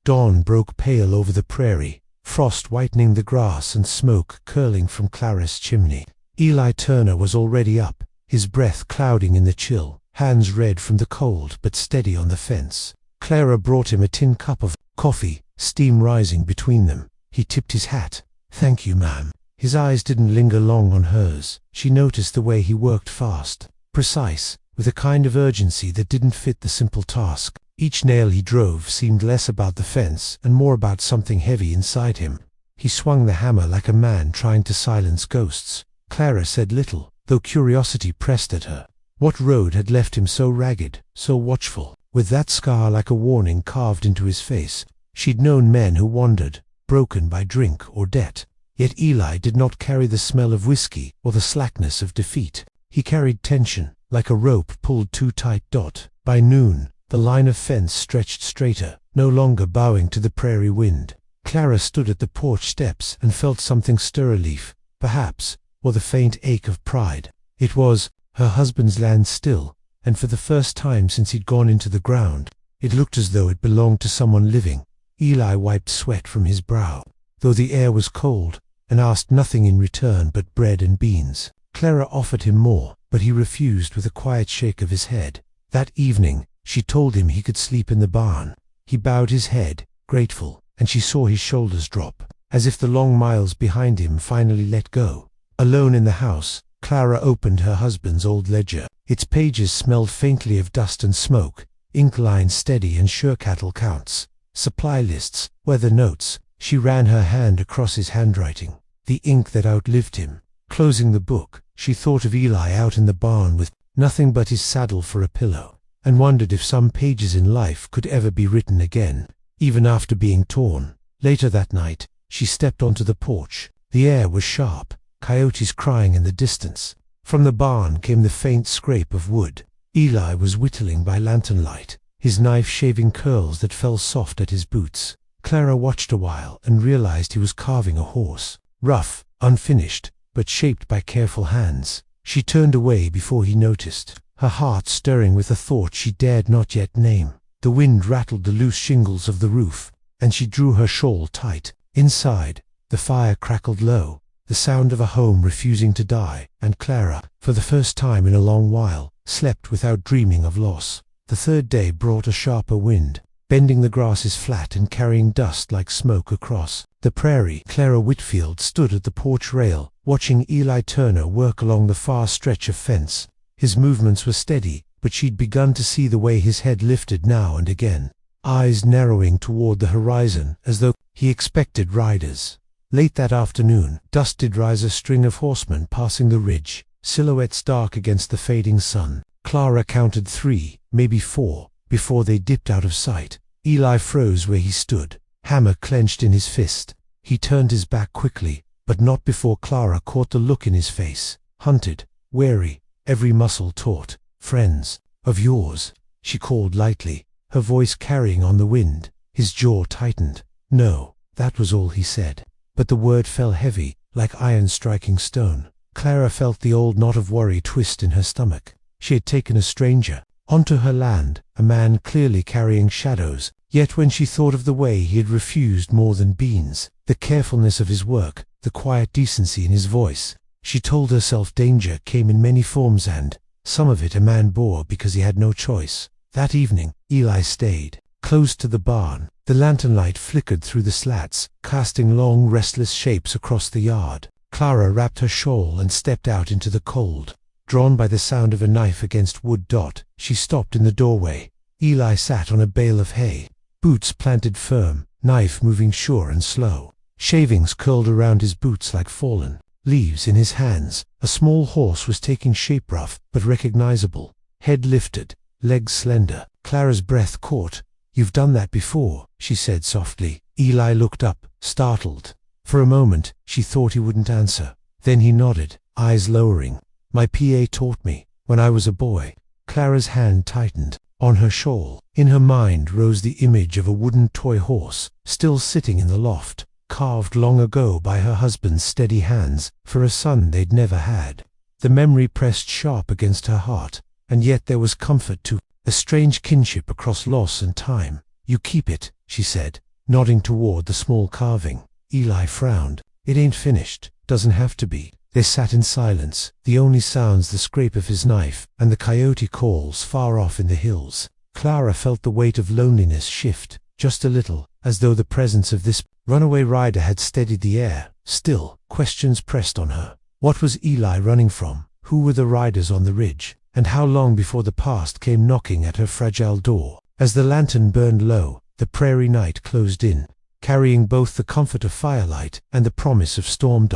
Dawn broke pale over the prairie, frost whitening the grass and smoke curling from Clara's chimney. Eli Turner was already up, his breath clouding in the chill, hands red from the cold but steady on the fence. Clara brought him a tin cup of coffee, steam rising between them. He tipped his hat. "Thank you, ma'am." His eyes didn't linger long on hers. She noticed the way he worked fast, precise, with a kind of urgency that didn't fit the simple task. Each nail he drove seemed less about the fence and more about something heavy inside him. He swung the hammer like a man trying to silence ghosts. Clara said little, though curiosity pressed at her. What road had left him so ragged, so watchful, with that scar like a warning carved into his face? She'd known men who wandered, broken by drink or debt. Yet Eli did not carry the smell of whiskey or the slackness of defeat. He carried tension, like a rope pulled too tight. By noon, the line of fence stretched straighter, no longer bowing to the prairie wind. Clara stood at the porch steps and felt something stir, a leaf, perhaps, or the faint ache of pride. It was her husband's land still, and for the first time since he'd gone into the ground, it looked as though it belonged to someone living. Eli wiped sweat from his brow, though the air was cold, and asked nothing in return but bread and beans. Clara offered him more, but he refused with a quiet shake of his head. That evening, she told him he could sleep in the barn. He bowed his head, grateful, and she saw his shoulders drop, as if the long miles behind him finally let go. Alone in the house, Clara opened her husband's old ledger. Its pages smelled faintly of dust and smoke, ink lines steady and sure cattle counts, supply lists, weather notes. She ran her hand across his handwriting, the ink that outlived him. Closing the book, she thought of Eli out in the barn with nothing but his saddle for a pillow, and wondered if some pages in life could ever be written again, even after being torn. Later that night, she stepped onto the porch. The air was sharp, coyotes crying in the distance. From the barn came the faint scrape of wood. Eli was whittling by lantern light, his knife shaving curls that fell soft at his boots. Clara watched a while and realized he was carving a horse, rough, unfinished, but shaped by careful hands. She turned away before he noticed, her heart stirring with a thought she dared not yet name. The wind rattled the loose shingles of the roof, and she drew her shawl tight. Inside, the fire crackled low, the sound of a home refusing to die, and Clara, for the first time in a long while, slept without dreaming of loss. The third day brought a sharper wind, bending the grasses flat and carrying dust like smoke across the prairie. Clara Whitfield stood at the porch rail, watching Eli Turner work along the far stretch of fence. His movements were steady, but she'd begun to see the way his head lifted now and again, eyes narrowing toward the horizon as though he expected riders. Late that afternoon, dust did rise, a string of horsemen passing the ridge, silhouettes dark against the fading sun. Clara counted 3, maybe 4, before they dipped out of sight. Eli froze where he stood, hammer clenched in his fist. He turned his back quickly, but not before Clara caught the look in his face. Hunted, wary, every muscle taut. "Friends of yours," she called lightly, her voice carrying on the wind. His jaw tightened. "No," that was all he said. But the word fell heavy, like iron striking stone. Clara felt the old knot of worry twist in her stomach. She had taken a stranger onto her land, a man clearly carrying shadows, yet when she thought of the way he had refused more than beans, the carefulness of his work, the quiet decency in his voice, she told herself danger came in many forms, and some of it a man bore because he had no choice. That evening, Eli stayed, close to the barn. The lantern light flickered through the slats, casting long, restless shapes across the yard. Clara wrapped her shawl and stepped out into the cold. Drawn by the sound of a knife against wood. She stopped in the doorway. Eli sat on a bale of hay, boots planted firm, knife moving sure and slow. Shavings curled around his boots like fallen leaves in his hands. A small horse was taking shape, rough but recognizable, head lifted, legs slender. Clara's breath caught. "You've done that before," she said softly. Eli looked up, startled. For a moment, she thought he wouldn't answer. Then he nodded, eyes lowering. "My PA taught me, when I was a boy." Clara's hand tightened on her shawl. In her mind rose the image of a wooden toy horse, still sitting in the loft, carved long ago by her husband's steady hands, for a son they'd never had. The memory pressed sharp against her heart, and yet there was comfort too, a strange kinship across loss and time. "You keep it," she said, nodding toward the small carving. Eli frowned. "It ain't finished. Doesn't have to be." They sat in silence, the only sounds the scrape of his knife and the coyote calls far off in the hills. Clara felt the weight of loneliness shift, just a little, as though the presence of this runaway rider had steadied the air. Still, questions pressed on her. What was Eli running from? Who were the riders on the ridge? And how long before the past came knocking at her fragile door? As the lantern burned low, the prairie night closed in, carrying both the comfort of firelight and the promise of storm.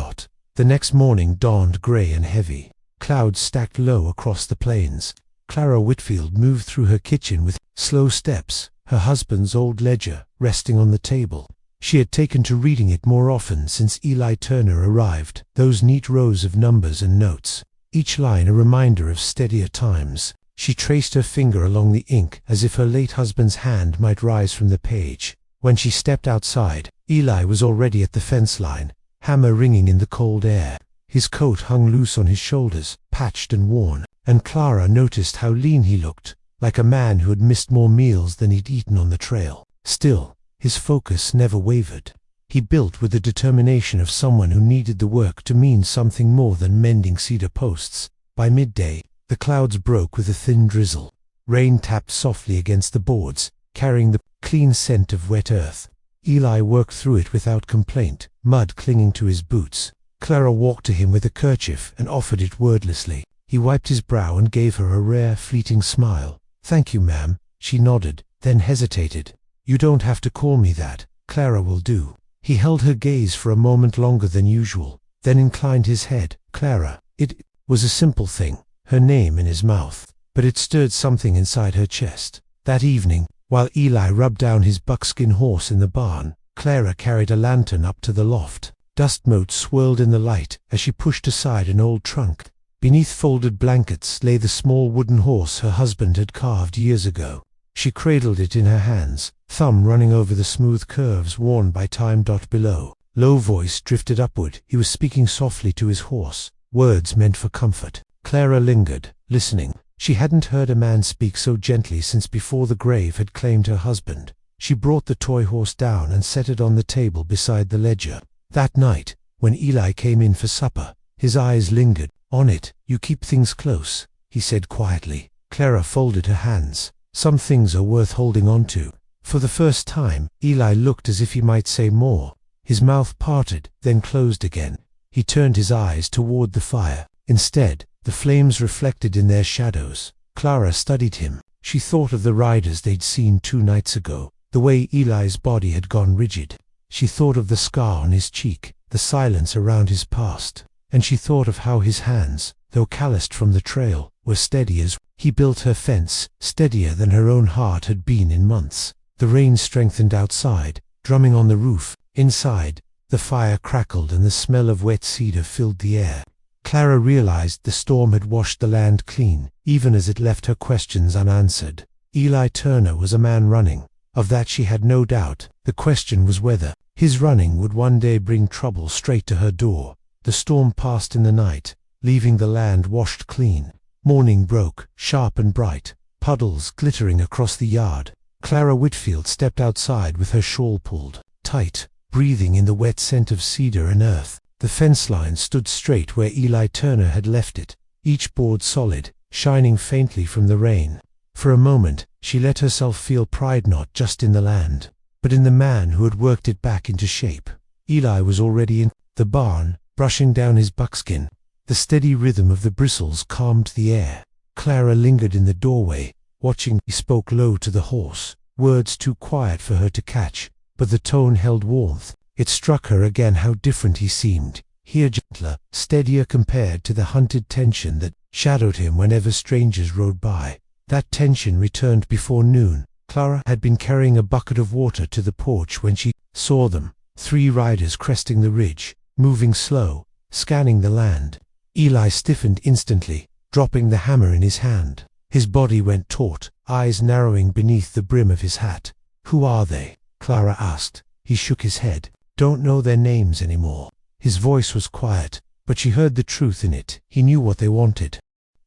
The next morning dawned gray and heavy. Clouds stacked low across the plains. Clara Whitfield moved through her kitchen with slow steps, her husband's old ledger resting on the table. She had taken to reading it more often since Eli Turner arrived, those neat rows of numbers and notes, each line a reminder of steadier times. She traced her finger along the ink as if her late husband's hand might rise from the page. When she stepped outside, Eli was already at the fence line, hammer ringing in the cold air. His coat hung loose on his shoulders, patched and worn, and Clara noticed how lean he looked, like a man who had missed more meals than he'd eaten on the trail. Still, his focus never wavered. He built with the determination of someone who needed the work to mean something more than mending cedar posts. By midday, the clouds broke with a thin drizzle. Rain tapped softly against the boards, carrying the clean scent of wet earth. Eli worked through it without complaint, mud clinging to his boots. Clara walked to him with a kerchief and offered it wordlessly. He wiped his brow and gave her a rare, fleeting smile. "Thank you, ma'am." She nodded, then hesitated. "You don't have to call me that. Clara will do." He held her gaze for a moment longer than usual, then inclined his head. "Clara." It was a simple thing, her name in his mouth, but it stirred something inside her chest. That evening, while Eli rubbed down his buckskin horse in the barn, Clara carried a lantern up to the loft. Dust motes swirled in the light as she pushed aside an old trunk. Beneath folded blankets lay the small wooden horse her husband had carved years ago. She cradled it in her hands, thumb running over the smooth curves worn by time. Below, low voice drifted upward. He was speaking softly to his horse, words meant for comfort. Clara lingered, listening. She hadn't heard a man speak so gently since before the grave had claimed her husband. She brought the toy horse down and set it on the table beside the ledger. That night, when Eli came in for supper, his eyes lingered on it. "You keep things close," he said quietly. Clara folded her hands. "Some things are worth holding on to." For the first time, Eli looked as if he might say more. His mouth parted, then closed again. He turned his eyes toward the fire. Instead, the flames reflected in their shadows. Clara studied him. She thought of the riders they'd seen 2 nights ago, the way Eli's body had gone rigid. She thought of the scar on his cheek, the silence around his past. And she thought of how his hands, though calloused from the trail, were steady as he built her fence, steadier than her own heart had been in months. The rain strengthened outside, drumming on the roof. Inside, the fire crackled and the smell of wet cedar filled the air. Clara realized the storm had washed the land clean, even as it left her questions unanswered. Eli Turner was a man running. Of that she had no doubt. The question was whether his running would one day bring trouble straight to her door. The storm passed in the night, leaving the land washed clean. Morning broke, sharp and bright, puddles glittering across the yard. Clara Whitfield stepped outside with her shawl pulled tight, breathing in the wet scent of cedar and earth. The fence line stood straight where Eli Turner had left it, each board solid, shining faintly from the rain. For a moment, she let herself feel pride not just in the land, but in the man who had worked it back into shape. Eli was already in the barn, brushing down his buckskin. The steady rhythm of the bristles calmed the air. Clara lingered in the doorway, watching. He spoke low to the horse, words too quiet for her to catch, but the tone held warmth. It struck her again how different he seemed, here gentler, steadier compared to the hunted tension that shadowed him whenever strangers rode by. That tension returned before noon. Clara had been carrying a bucket of water to the porch when she saw them, 3 riders cresting the ridge, moving slow, scanning the land. Eli stiffened instantly, dropping the hammer in his hand. His body went taut, eyes narrowing beneath the brim of his hat. "Who are they?" Clara asked. He shook his head. "Don't know their names anymore." His voice was quiet, but she heard the truth in it. He knew what they wanted.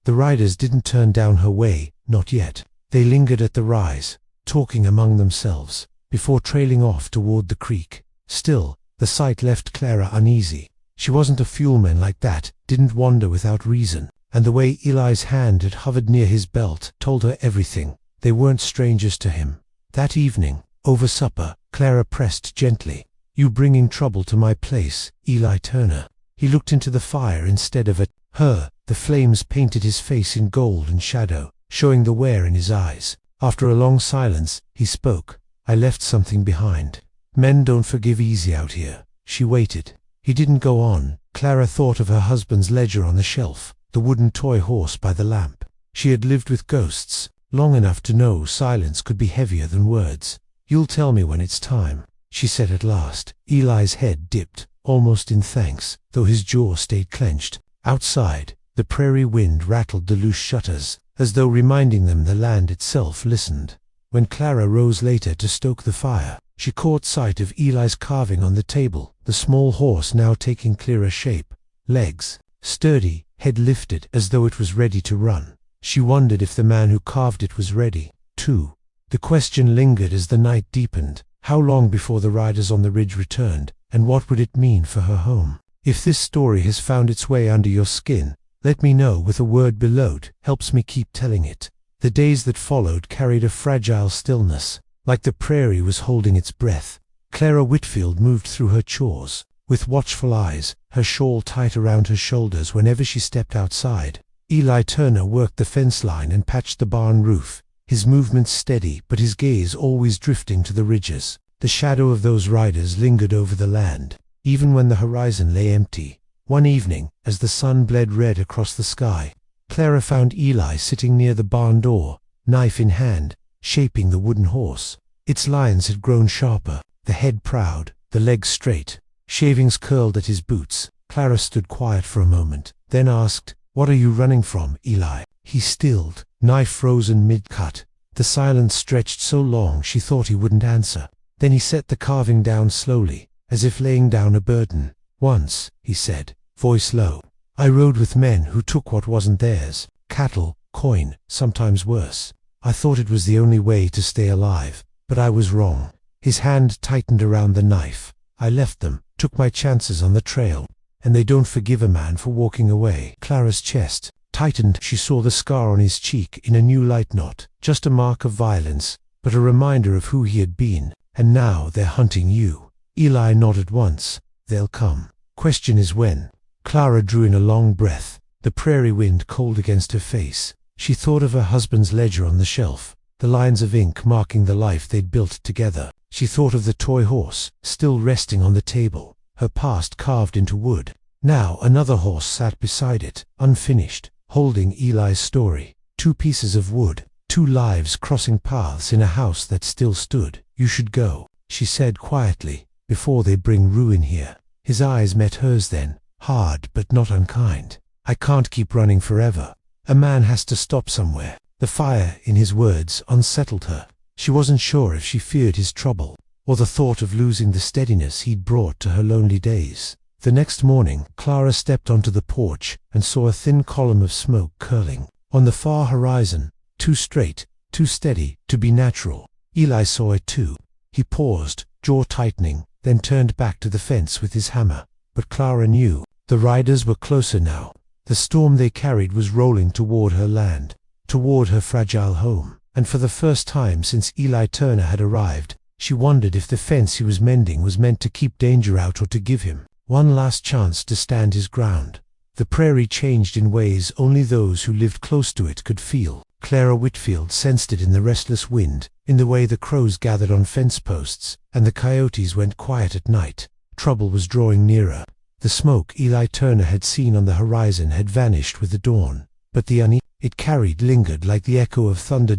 The riders didn't turn down her way, not yet. They lingered at the rise, talking among themselves. before trailing off toward the creek. Still, the sight left Clara uneasy. She wasn't a fuelman like that, didn't wander without reason, and the way Eli's hand had hovered near his belt told her everything. They weren't strangers to him. That evening, over supper, Clara pressed gently. "You bringing trouble to my place, Eli Turner?" He looked into the fire instead of at her. The flames painted his face in gold and shadow, showing the wear in his eyes. After a long silence, he spoke. "I left something behind. Men don't forgive easy out here." She waited. He didn't go on. Clara thought of her husband's ledger on the shelf, the wooden toy horse by the lamp. She had lived with ghosts long enough to know silence could be heavier than words. "You'll tell me when it's time," she said at last. Eli's head dipped, almost in thanks, though his jaw stayed clenched. Outside, the prairie wind rattled the loose shutters, as though reminding them the land itself listened. When Clara rose later to stoke the fire, she caught sight of Eli's carving on the table, the small horse now taking clearer shape. Legs sturdy, head lifted as though it was ready to run. She wondered if the man who carved it was ready, too. The question lingered as the night deepened. How long before the riders on the ridge returned, and what would it mean for her home? If this story has found its way under your skin, let me know with a word below. It helps me keep telling it. The days that followed carried a fragile stillness, like the prairie was holding its breath. Clara Whitfield moved through her chores, with watchful eyes, her shawl tight around her shoulders whenever she stepped outside. Eli Turner worked the fence line and patched the barn roof, his movements steady but his gaze always drifting to the ridges. The shadow of those riders lingered over the land, even when the horizon lay empty. One evening, as the sun bled red across the sky, Clara found Eli sitting near the barn door, knife in hand, shaping the wooden horse. Its lines had grown sharper, the head proud, the legs straight. Shavings curled at his boots. Clara stood quiet for a moment, then asked, "What are you running from, Eli?" He stilled, knife frozen mid-cut. The silence stretched so long she thought he wouldn't answer. Then he set the carving down slowly, as if laying down a burden. "Once," he said, voice low, "I rode with men who took what wasn't theirs. Cattle, coin, sometimes worse. I thought it was the only way to stay alive, but I was wrong." His hand tightened around the knife. "I left them, took my chances on the trail, and they don't forgive a man for walking away." Clara's chest tightened. She saw the scar on his cheek in a new light, not just a mark of violence, but a reminder of who he had been. "And now they're hunting you." Eli nodded once. "They'll come. Question is when." Clara drew in a long breath, the prairie wind cold against her face. She thought of her husband's ledger on the shelf, the lines of ink marking the life they'd built together. She thought of the toy horse, still resting on the table, her past carved into wood. Now another horse sat beside it, unfinished, holding Eli's story. Two pieces of wood, two lives crossing paths in a house that still stood. "You should go," she said quietly, "before they bring ruin here." His eyes met hers then, hard but not unkind. "I can't keep running forever. A man has to stop somewhere." The fire in his words unsettled her. She wasn't sure if she feared his trouble, or the thought of losing the steadiness he'd brought to her lonely days. The next morning, Clara stepped onto the porch and saw a thin column of smoke curling on the far horizon, too straight, too steady to be natural. Eli saw it too. He paused, jaw tightening, then turned back to the fence with his hammer. But Clara knew. The riders were closer now. The storm they carried was rolling toward her land, toward her fragile home. And for the first time since Eli Turner had arrived, she wondered if the fence he was mending was meant to keep danger out or to give him one last chance to stand his ground. The prairie changed in ways only those who lived close to it could feel. Clara Whitfield sensed it in the restless wind, in the way the crows gathered on fence posts, and the coyotes went quiet at night. Trouble was drawing nearer. The smoke Eli Turner had seen on the horizon had vanished with the dawn, but the unease it carried lingered like the echo of thunder.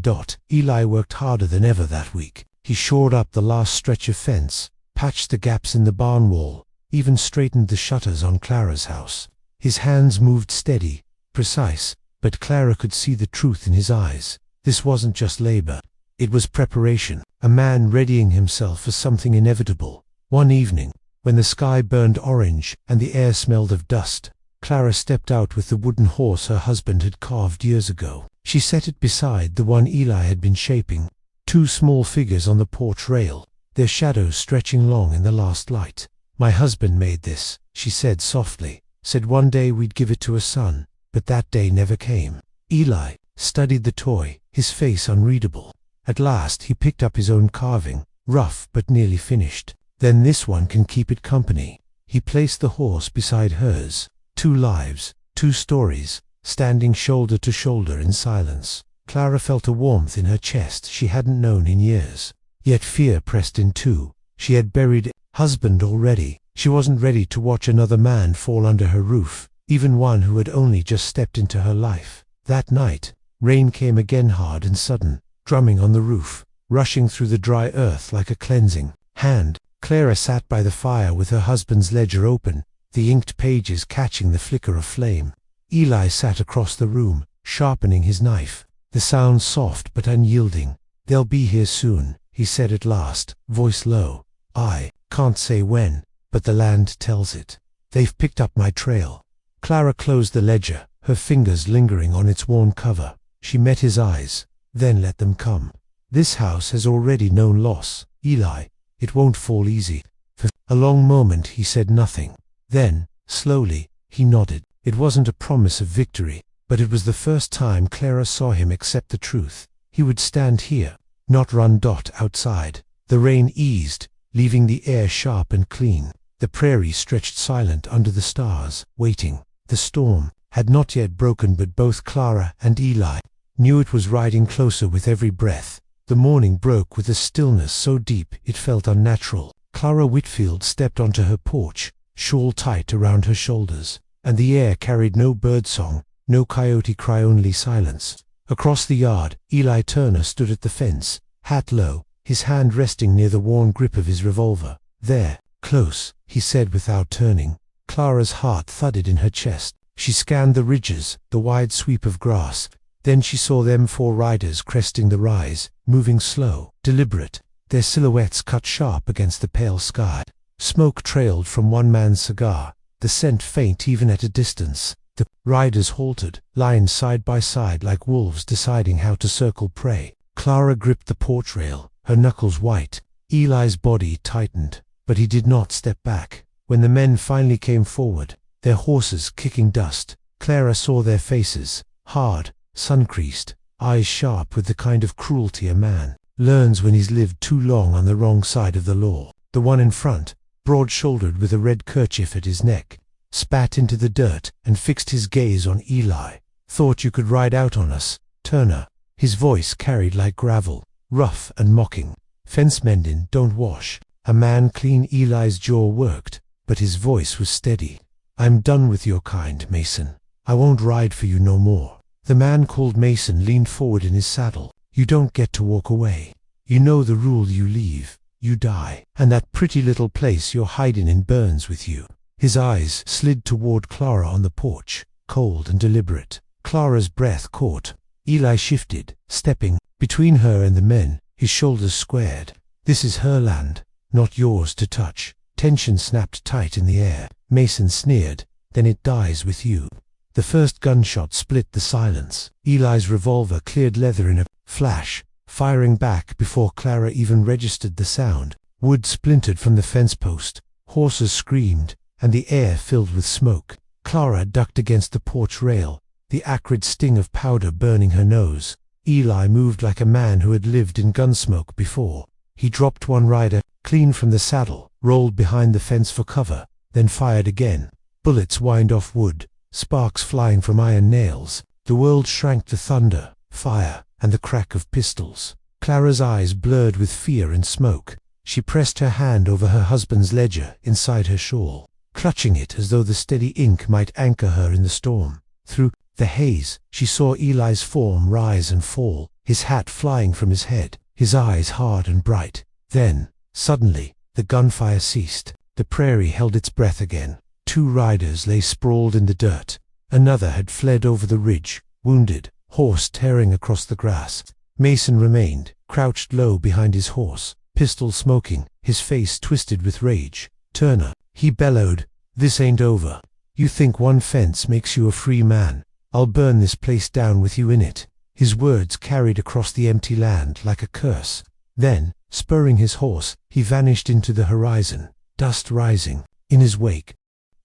Eli worked harder than ever that week. He shored up the last stretch of fence, patched the gaps in the barn wall, even straightened the shutters on Clara's house. His hands moved steady, precise, but Clara could see the truth in his eyes. This wasn't just labor. It was preparation, a man readying himself for something inevitable. One evening, when the sky burned orange and the air smelled of dust, Clara stepped out with the wooden horse her husband had carved years ago. She set it beside the one Eli had been shaping. Two small figures on the porch rail, their shadows stretching long in the last light. "My husband made this," she said softly. "Said one day we'd give it to a son, but that day never came." Eli studied the toy, his face unreadable. At last he picked up his own carving, rough but nearly finished. "Then this one can keep it company." He placed the horse beside hers. 2 lives, 2 stories, standing shoulder to shoulder in silence. Clara felt a warmth in her chest she hadn't known in years. Yet fear pressed in too. She had buried a husband already. She wasn't ready to watch another man fall under her roof, even one who had only just stepped into her life. That night, rain came again, hard and sudden, drumming on the roof, rushing through the dry earth like a cleansing hand. Clara sat by the fire with her husband's ledger open, the inked pages catching the flicker of flame. Eli sat across the room, sharpening his knife, the sound soft but unyielding. "They'll be here soon," he said at last, voice low. "I can't say when, but the land tells it. They've picked up my trail." Clara closed the ledger, her fingers lingering on its worn cover. She met his eyes, then let them come. "This house has already known loss, Eli. It won't fall easy." For a long moment he said nothing. Then, slowly, he nodded. It wasn't a promise of victory, but it was the first time Clara saw him accept the truth. He would stand here, not run outside. The rain eased, leaving the air sharp and clean. The prairie stretched silent under the stars, waiting. The storm had not yet broken, but both Clara and Eli knew it was riding closer with every breath. The morning broke with a stillness so deep it felt unnatural. Clara Whitfield stepped onto her porch, shawl tight around her shoulders, and the air carried no birdsong, no coyote cry, only silence. Across the yard, Eli Turner stood at the fence, hat low, his hand resting near the worn grip of his revolver. "There, close," he said without turning. Clara's heart thudded in her chest. She scanned the ridges, the wide sweep of grass. Then she saw them 4 riders cresting the rise, moving slow, deliberate, their silhouettes cut sharp against the pale sky. Smoke trailed from one man's cigar, the scent faint even at a distance. The riders halted, lined side by side like wolves deciding how to circle prey. Clara gripped the porch rail, her knuckles white. Eli's body tightened, but he did not step back. When the men finally came forward, their horses kicking dust, Clara saw their faces, hard, sun-creased, eyes sharp with the kind of cruelty a man learns when he's lived too long on the wrong side of the law. The one in front, broad-shouldered with a red kerchief at his neck, spat into the dirt and fixed his gaze on Eli. "Thought you could ride out on us, Turner." His voice carried like gravel, rough and mocking. "Fence mending don't wash." A man clean. Eli's jaw worked, but his voice was steady. "I'm done with your kind, Mason. I won't ride for you no more." The man called Mason leaned forward in his saddle. "You don't get to walk away. You know the rule: you leave, you die. And that pretty little place you're hiding in burns with you." His eyes slid toward Clara on the porch, cold and deliberate. Clara's breath caught. Eli shifted, stepping between her and the men, his shoulders squared. "This is her land, not yours to touch." Tension snapped tight in the air. Mason sneered, "Then it dies with you." The first gunshot split the silence. Eli's revolver cleared leather in a flash, firing back before Clara even registered the sound. Wood splintered from the fence post, horses screamed, and the air filled with smoke. Clara ducked against the porch rail, the acrid sting of powder burning her nose. Eli moved like a man who had lived in gunsmoke before. He dropped one rider clean from the saddle, rolled behind the fence for cover, then fired again. Bullets whined off wood, sparks flying from iron nails. The world shrank to thunder, fire, and the crack of pistols. Clara's eyes blurred with fear and smoke. She pressed her hand over her husband's ledger inside her shawl, clutching it as though the steady ink might anchor her in the storm. Through the haze, she saw Eli's form rise and fall, his hat flying from his head, his eyes hard and bright. Then, suddenly, the gunfire ceased. The prairie held its breath again. 2 riders lay sprawled in the dirt. Another had fled over the ridge, wounded, horse tearing across the grass. Mason remained, crouched low behind his horse, pistol smoking, his face twisted with rage. "Turner," he bellowed, "this ain't over. You think one fence makes you a free man? I'll burn this place down with you in it." His words carried across the empty land like a curse. Then, Spurring his horse, he vanished into the horizon, dust rising in his wake.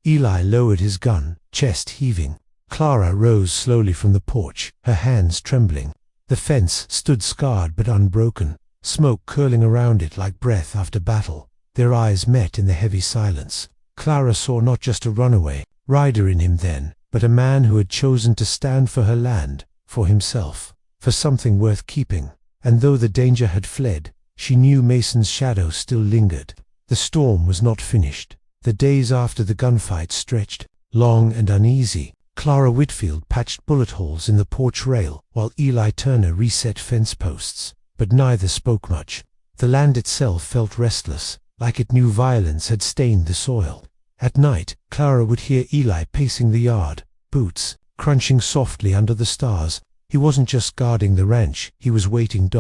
Eli lowered his gun, chest heaving. Clara rose slowly from the porch, her hands trembling. The fence stood scarred but unbroken, smoke curling around it like breath after battle. Their eyes met in the heavy silence. Clara saw not just a runaway rider in him then, but a man who had chosen to stand for her land, for himself, for something worth keeping. And though the danger had fled, she knew Mason's shadow still lingered. The storm was not finished. The days after the gunfight stretched, long and uneasy. Clara Whitfield patched bullet holes in the porch rail, while Eli Turner reset fence posts. But neither spoke much. The land itself felt restless, like it knew violence had stained the soil. At night, Clara would hear Eli pacing the yard, boots crunching softly under the stars. He wasn't just guarding the ranch, he was waiting.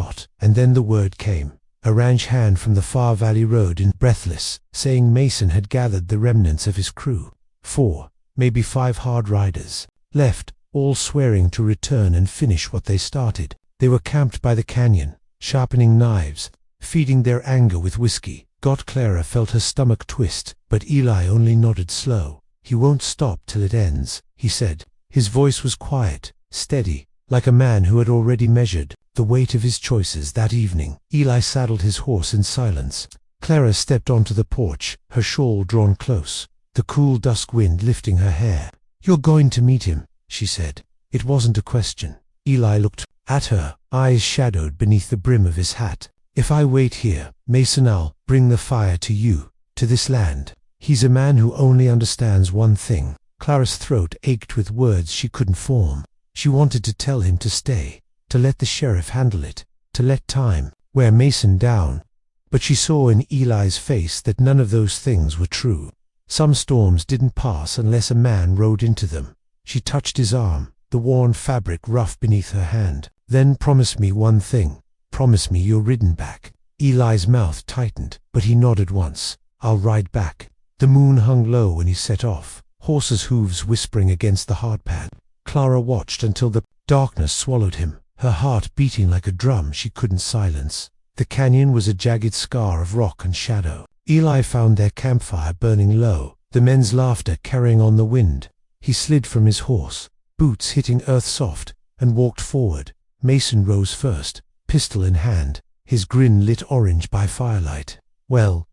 And then the word came. A ranch hand from the far valley rode in breathless, saying Mason had gathered the remnants of his crew. 4, maybe 5 hard riders left, all swearing to return and finish what they started. They were camped by the canyon, sharpening knives, feeding their anger with whiskey. Clara felt her stomach twist, but Eli only nodded slow. "He won't stop till it ends," he said. His voice was quiet, steady, like a man who had already measured the weight of his choices that evening. Eli saddled his horse in silence. Clara stepped onto the porch, her shawl drawn close, the cool dusk wind lifting her hair. "You're going to meet him," she said. It wasn't a question. Eli looked at her, eyes shadowed beneath the brim of his hat. "If I wait here, Mason, I'll bring the fire to you, to this land. He's a man who only understands one thing." Clara's throat ached with words she couldn't form. She wanted to tell him to stay, to let the sheriff handle it, to let time wear Mason down. But she saw in Eli's face that none of those things were true. Some storms didn't pass unless a man rode into them. She touched his arm, the worn fabric rough beneath her hand. "Then promise me one thing. Promise me you're ridden back." Eli's mouth tightened, but he nodded once. "I'll ride back." The moon hung low when he set off, horses' hooves whispering against the hardpan. Clara watched until the darkness swallowed him, her heart beating like a drum she couldn't silence. The canyon was a jagged scar of rock and shadow. Eli found their campfire burning low, the men's laughter carrying on the wind. He slid from his horse, boots hitting earth soft, and walked forward. Mason rose first, pistol in hand, his grin lit orange by firelight. Well,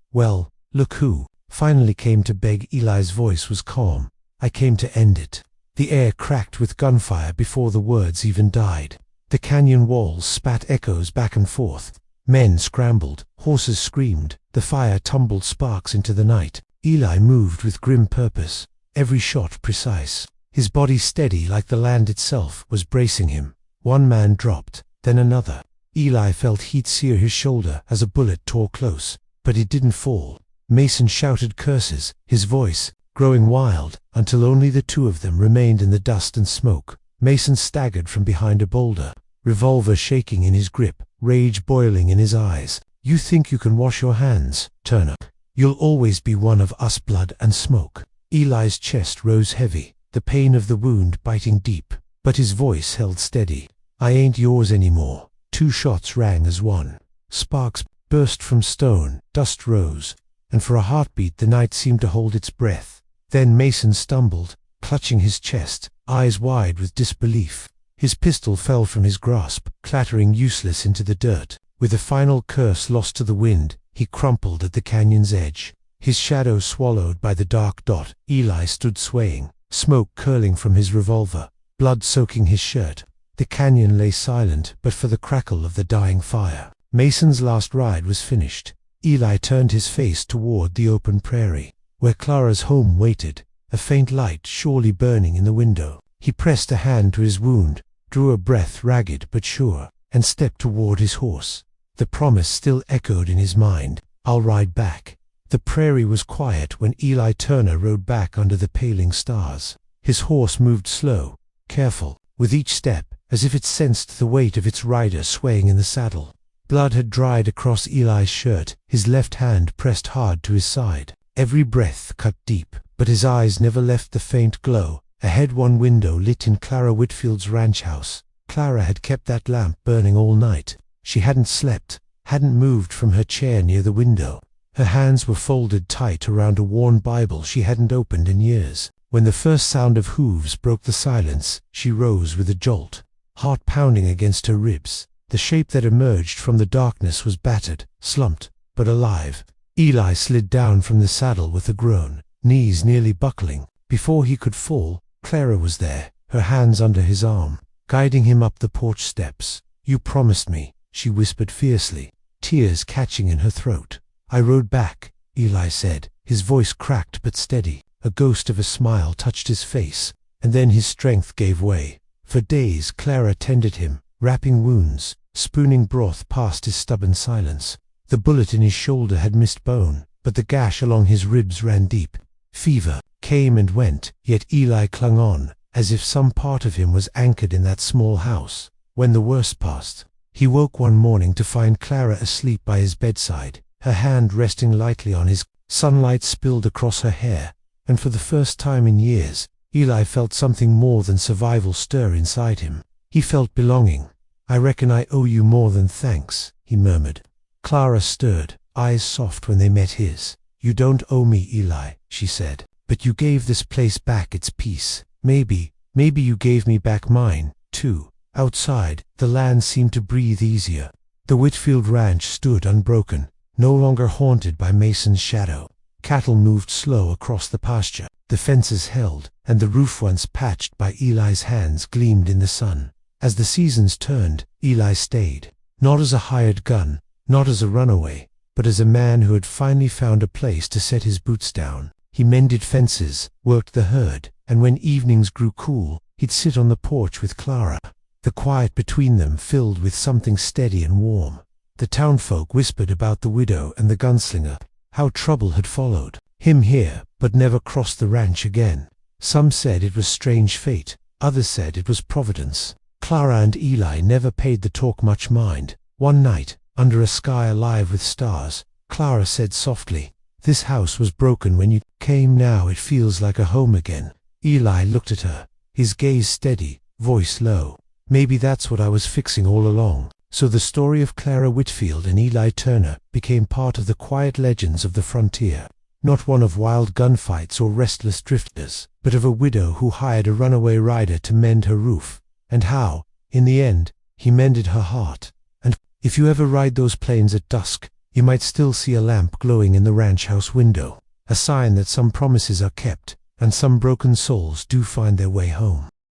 look who finally came to beg." Eli's voice was calm. "I came to end it." The air cracked with gunfire before the words even died. The canyon walls spat echoes back and forth. Men scrambled, horses screamed, the fire tumbled sparks into the night. Eli moved with grim purpose, every shot precise. His body steady like the land itself was bracing him. One man dropped, then another. Eli felt heat sear his shoulder as a bullet tore close, but it didn't fall. Mason shouted curses, his voice growing wild, until only the two of them remained in the dust and smoke. Mason staggered from behind a boulder, revolver shaking in his grip, rage boiling in his eyes. "You think you can wash your hands, Turner? You'll always be one of us, blood and smoke." Eli's chest rose heavy, the pain of the wound biting deep, but his voice held steady. "I ain't yours anymore." 2 shots rang as one. Sparks burst from stone, dust rose, and for a heartbeat the night seemed to hold its breath. Then Mason stumbled, clutching his chest, eyes wide with disbelief. His pistol fell from his grasp, clattering useless into the dirt. With a final curse lost to the wind, he crumpled at the canyon's edge. His shadow swallowed by the dark dot. Eli stood swaying, smoke curling from his revolver, blood soaking his shirt. The canyon lay silent but for the crackle of the dying fire. Mason's last ride was finished. Eli turned his face toward the open prairie, where Clara's home waited, a faint light surely burning in the window. He pressed a hand to his wound, drew a breath ragged but sure, and stepped toward his horse. The promise still echoed in his mind, "I'll ride back." The prairie was quiet when Eli Turner rode back under the paling stars. His horse moved slow, careful, with each step, as if it sensed the weight of its rider swaying in the saddle. Blood had dried across Eli's shirt, his left hand pressed hard to his side. Every breath cut deep, but his eyes never left the faint glow. Ahead, one window lit in Clara Whitfield's ranch house. Clara had kept that lamp burning all night. She hadn't slept, hadn't moved from her chair near the window. Her hands were folded tight around a worn Bible she hadn't opened in years. When the first sound of hooves broke the silence, she rose with a jolt, heart pounding against her ribs. The shape that emerged from the darkness was battered, slumped, but alive. Eli slid down from the saddle with a groan, knees nearly buckling. Before he could fall, Clara was there, her hands under his arm, guiding him up the porch steps. "You promised me," she whispered fiercely, tears catching in her throat. "I rode back," Eli said, his voice cracked but steady. A ghost of a smile touched his face, and then his strength gave way. For days Clara tended him, wrapping wounds, spooning broth past his stubborn silence. The bullet in his shoulder had missed bone, but the gash along his ribs ran deep. Fever came and went, yet Eli clung on, as if some part of him was anchored in that small house. When the worst passed, he woke one morning to find Clara asleep by his bedside, her hand resting lightly on his. Sunlight spilled across her hair, and for the first time in years, Eli felt something more than survival stir inside him. He felt belonging. "I reckon I owe you more than thanks," he murmured. Clara stirred, eyes soft when they met his. "You don't owe me, Eli," she said, "but you gave this place back its peace. Maybe you gave me back mine, too." Outside, the land seemed to breathe easier. The Whitfield ranch stood unbroken, no longer haunted by Mason's shadow. Cattle moved slow across the pasture, the fences held, and the roof once patched by Eli's hands gleamed in the sun. As the seasons turned, Eli stayed, not as a hired gun, not as a runaway, but as a man who had finally found a place to set his boots down. He mended fences, worked the herd, and when evenings grew cool, he'd sit on the porch with Clara, the quiet between them filled with something steady and warm. The townfolk whispered about the widow and the gunslinger, how trouble had followed him here, but never crossed the ranch again. Some said it was strange fate, others said it was providence. Clara and Eli never paid the talk much mind. One night, under a sky alive with stars, Clara said softly, "This house was broken when you came, now it feels like a home again." Eli looked at her, his gaze steady, voice low. "Maybe that's what I was fixing all along." So the story of Clara Whitfield and Eli Turner became part of the quiet legends of the frontier. Not one of wild gunfights or restless drifters, but of a widow who hired a runaway rider to mend her roof, and how, in the end, he mended her heart. And if you ever ride those plains at dusk, you might still see a lamp glowing in the ranch house window, a sign that some promises are kept, and some broken souls do find their way home.